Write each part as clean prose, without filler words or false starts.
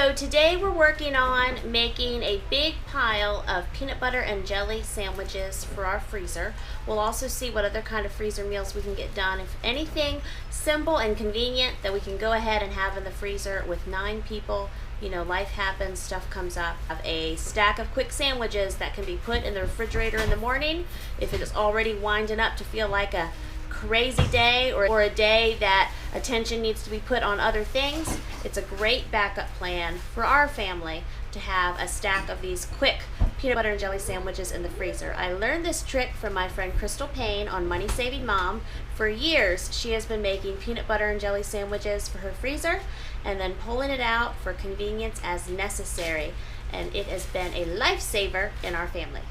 So today we're working on making a big pile of peanut butter and jelly sandwiches for our freezer. We'll also see what other kind of freezer meals we can get done. If anything simple and convenient that we can go ahead and have in the freezer with 9 people. You know, life happens, stuff comes up. Have a stack of quick sandwiches that can be put in the refrigerator in the morning if it is already winding up to feel like a crazy day or a day that attention needs to be put on other things. It's a great backup plan for our family to have a stack of these quick peanut butter and jelly sandwiches in the freezer. I learned this trick from my friend Crystal Payne on Money Saving Mom. For years, she has been making peanut butter and jelly sandwiches for her freezer and then pulling it out for convenience as necessary. And it has been a lifesaver in our family.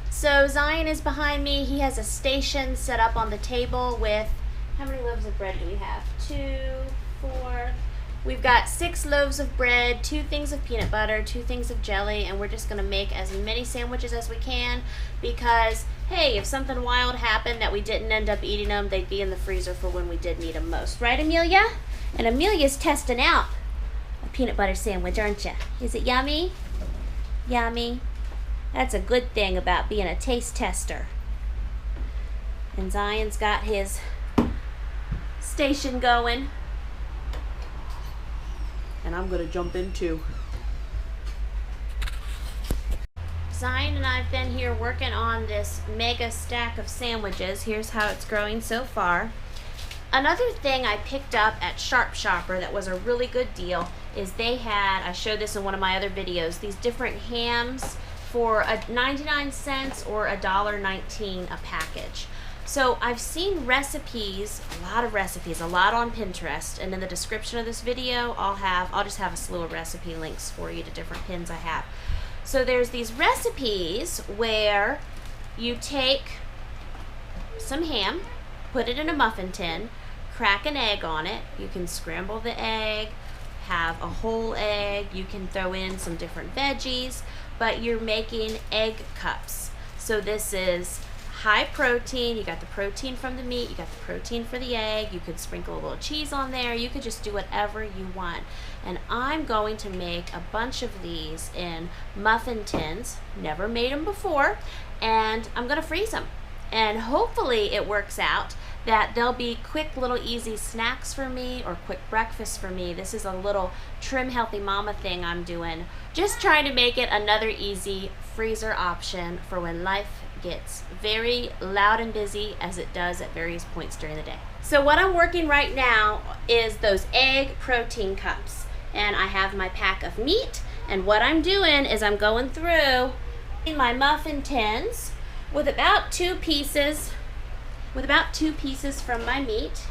So Zion is behind me. He has a station set up on the table with, how many loaves of bread do we have? 2, 4. We've got 6 loaves of bread, 2 things of peanut butter, 2 things of jelly, and we're just gonna make as many sandwiches as we can because, hey, if something wild happened that we didn't end up eating them, they'd be in the freezer for when we did need them most. Right, Amelia? And Amelia's testing out a peanut butter sandwich, aren't you? Is it yummy? Yummy. That's a good thing about being a taste tester. And Zion's got his station going. And I'm gonna jump in too. Zion and I have been here working on this mega stack of sandwiches. Here's how it's growing so far. Another thing I picked up at Sharp Shopper that was a really good deal is they had, I showed this in one of my other videos, these different hams for 99 cents or $1.19 a package. So I've seen recipes, a lot on Pinterest, and in the description of this video I'll just have a slew of recipe links for you to different pins I have. So there's these recipes where you take some ham, put it in a muffin tin, crack an egg on it. You can scramble the egg, have a whole egg, you can throw in some different veggies, but you're making egg cups. So this is high protein. You got the protein from the meat, you got the protein for the egg, you could sprinkle a little cheese on there, you could just do whatever you want. And I'm going to make a bunch of these in muffin tins, never made them before, and I'm gonna freeze them. And hopefully it works out that they'll be quick little easy snacks for me or quick breakfast for me. This is a little trim healthy mama thing I'm doing. Just trying to make it another easy freezer option for when life gets very loud and busy as it does at various points during the day. So what I'm working right now is those egg protein cups. And I have my pack of meat, and what I'm doing is I'm going through in my muffin tins with about 2 pieces from my meat.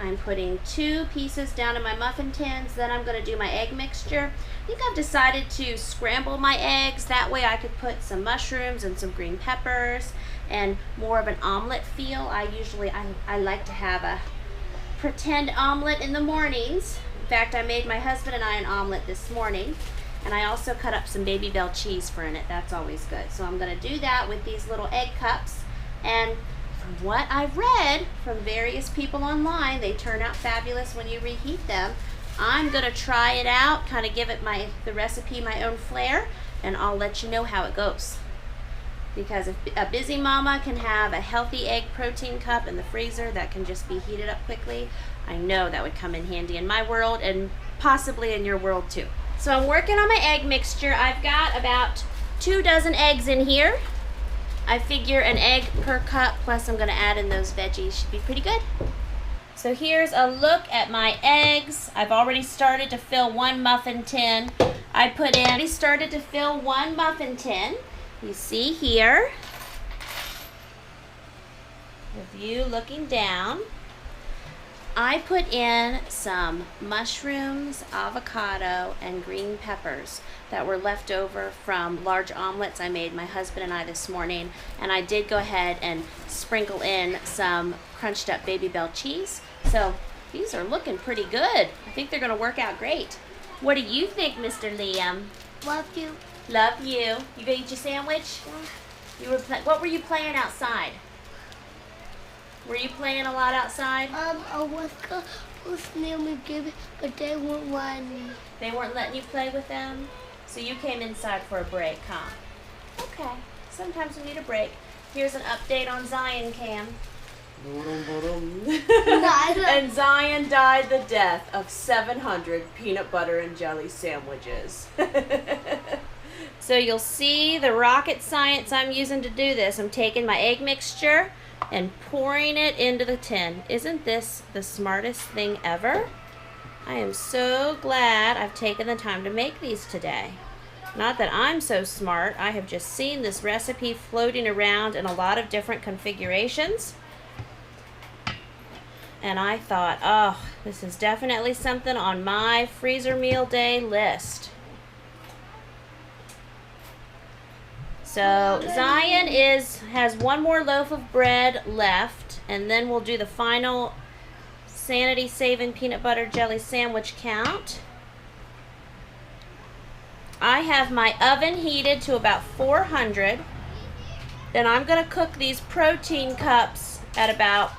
I'm putting 2 pieces down in my muffin tins, then I'm going to do my egg mixture. I think I've decided to scramble my eggs, that way I could put some mushrooms and some green peppers and more of an omelet feel. I like to have a pretend omelet in the mornings. In fact, I made my husband and I an omelet this morning. And I also cut up some Baby Bell cheese for in it. That's always good. So I'm going to do that with these little egg cups. And from what I've read from various people online, they turn out fabulous when you reheat them. I'm going to try it out, kind of give it the recipe my own flair, and I'll let you know how it goes. Because if a busy mama can have a healthy egg protein cup in the freezer that can just be heated up quickly, I know that would come in handy in my world and possibly in your world too. So I'm working on my egg mixture. I've got about 2 dozen eggs in here. I figure an egg per cup, plus I'm gonna add in those veggies, should be pretty good. So here's a look at my eggs. I've already started to fill 1 muffin tin. Already started to fill 1 muffin tin. You see here, the view looking down. I put in some mushrooms, avocado, and green peppers that were left over from large omelets I made my husband and I this morning. And I did go ahead and sprinkle in some crunched up Baby Bell cheese. So these are looking pretty good. I think they're gonna work out great. What do you think, Mr. Liam? Love you. Love you. You gonna eat your sandwich? Yeah. What were you playing outside? Were you playing a lot outside? I was near me, but they won't ride me. They weren't letting you play with them? So you came inside for a break, huh? Okay. Sometimes we need a break. Here's an update on Zion, Cam. And Zion died the death of 700 peanut butter and jelly sandwiches. So you'll see the rocket science I'm using to do this. I'm taking my egg mixture and pouring it into the tin. Isn't this the smartest thing ever? I am so glad I've taken the time to make these today. Not that I'm so smart, I have just seen this recipe floating around in a lot of different configurations. And I thought, oh, this is definitely something on my freezer meal day list. So Zion has one more loaf of bread left, and then we'll do the final sanity-saving peanut butter jelly sandwich count. I have my oven heated to about 400. Then I'm going to cook these protein cups at about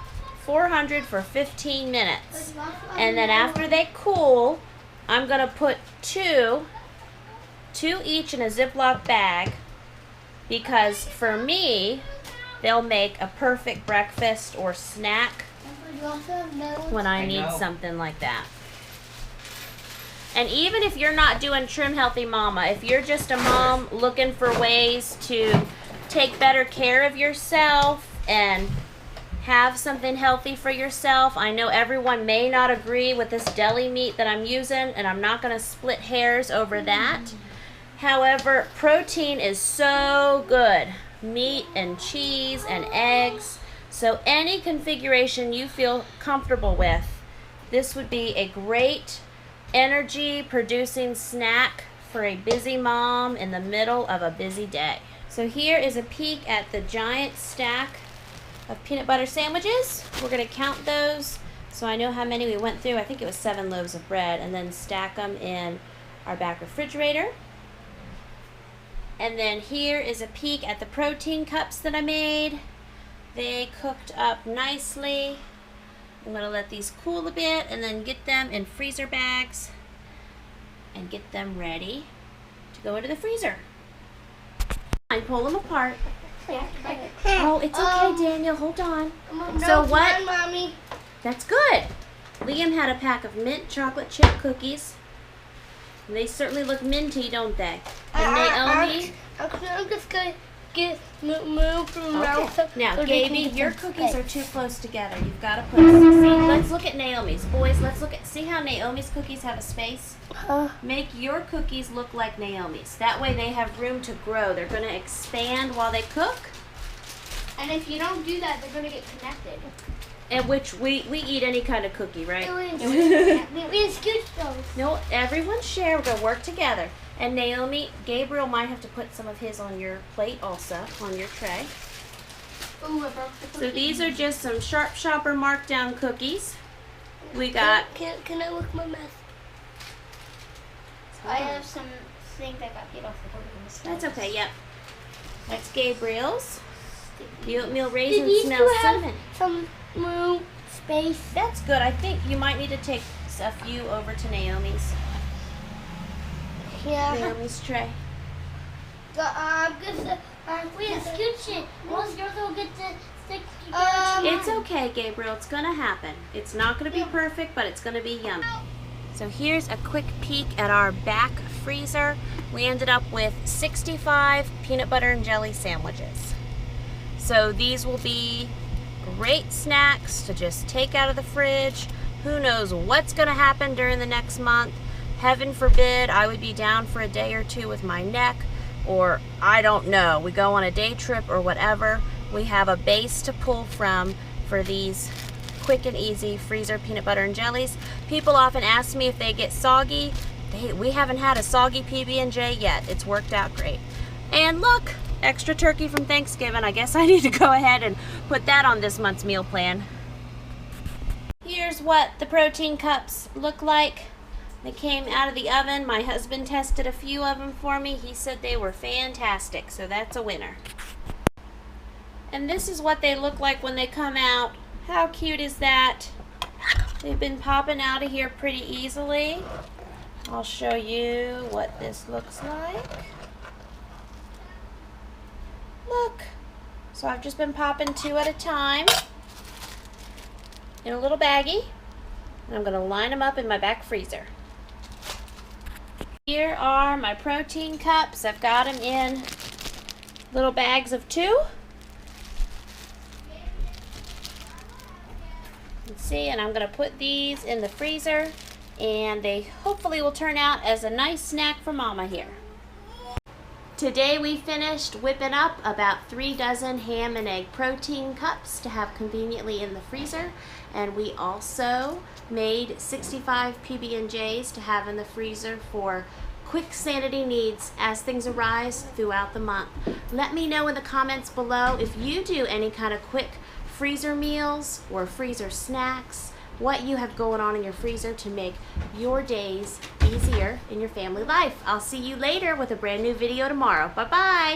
400 for 15 minutes. And then after they cool, I'm going to put two each in a Ziploc bag, because for me, they'll make a perfect breakfast or snack when I need something like that. And even if you're not doing Trim Healthy Mama, if you're just a mom looking for ways to take better care of yourself and have something healthy for yourself, I know everyone may not agree with this deli meat that I'm using, and I'm not going to split hairs over that. However, protein is so good. Meat and cheese and eggs. So any configuration you feel comfortable with, this would be a great energy producing snack for a busy mom in the middle of a busy day. So here is a peek at the giant stack of peanut butter sandwiches. We're going to count those so I know how many we went through. I think it was 7 loaves of bread, and then stack them in our back refrigerator. And then here is a peek at the protein cups that I made. They cooked up nicely. I'm going to let these cool a bit and then get them in freezer bags and get them ready to go into the freezer. I pull them apart. Oh, it's okay, Daniel. Hold on. So what? Mommy. That's good. Liam had a pack of mint chocolate chip cookies. They certainly look minty, don't they? And Naomi? I'm just going to move from around. Now, Gaby, your cookies are too close together. You've got to put, see, let's look at Naomi's. Boys, let's look at, see how Naomi's cookies have a space? Make your cookies look like Naomi's. That way they have room to grow. They're going to expand while they cook. And if you don't do that, they're going to get connected. And which we eat any kind of cookie, right? We scooch those. No, everyone share. We're going to work together. And Naomi, Gabriel might have to put some of his on your plate also, on your tray. Ooh, I broke the cookie. So these are just some Sharp Shopper markdown cookies. We got... Can I look my mess? I have some things that got hit off the cookies. That's okay, yep. That's Gabriel's. The oatmeal raisin Did smells cinnamon. Some room space. That's good. I think you might need to take a few over to Naomi's. Yeah. Naomi's tray. We scooch it. Most girls will get to stick together. It's okay, Gabriel. It's going to happen. It's not going to be perfect, but it's going to be yummy. So here's a quick peek at our back freezer. We ended up with 65 peanut butter and jelly sandwiches. So these will be great snacks to just take out of the fridge. Who knows what's going to happen during the next month. Heaven forbid I would be down for a day or two with my neck, or I don't know, we go on a day trip or whatever. We have a base to pull from for these quick and easy freezer peanut butter and jellies. People often ask me if they get soggy. We haven't had a soggy PB&J yet. It's worked out great. And look, extra turkey from Thanksgiving. I guess I need to go ahead and put that on this month's meal plan. Here's what the protein cups look like. They came out of the oven. My husband tested a few of them for me. He said they were fantastic, so that's a winner. And this is what they look like when they come out. How cute is that? They've been popping out of here pretty easily. I'll show you what this looks like. Look. So I've just been popping 2 at a time in a little baggie. And I'm going to line them up in my back freezer. Here are my protein cups. I've got them in little bags of 2. Let's see, and I'm going to put these in the freezer, and they hopefully will turn out as a nice snack for Mama here. Today we finished whipping up about 3 dozen ham and egg protein cups to have conveniently in the freezer, and we also made 65 PB&Js to have in the freezer for quick sanity needs as things arise throughout the month. Let me know in the comments below if you do any kind of quick freezer meals or freezer snacks, what you have going on in your freezer to make your days easier in your family life. I'll see you later with a brand new video tomorrow. Bye-bye.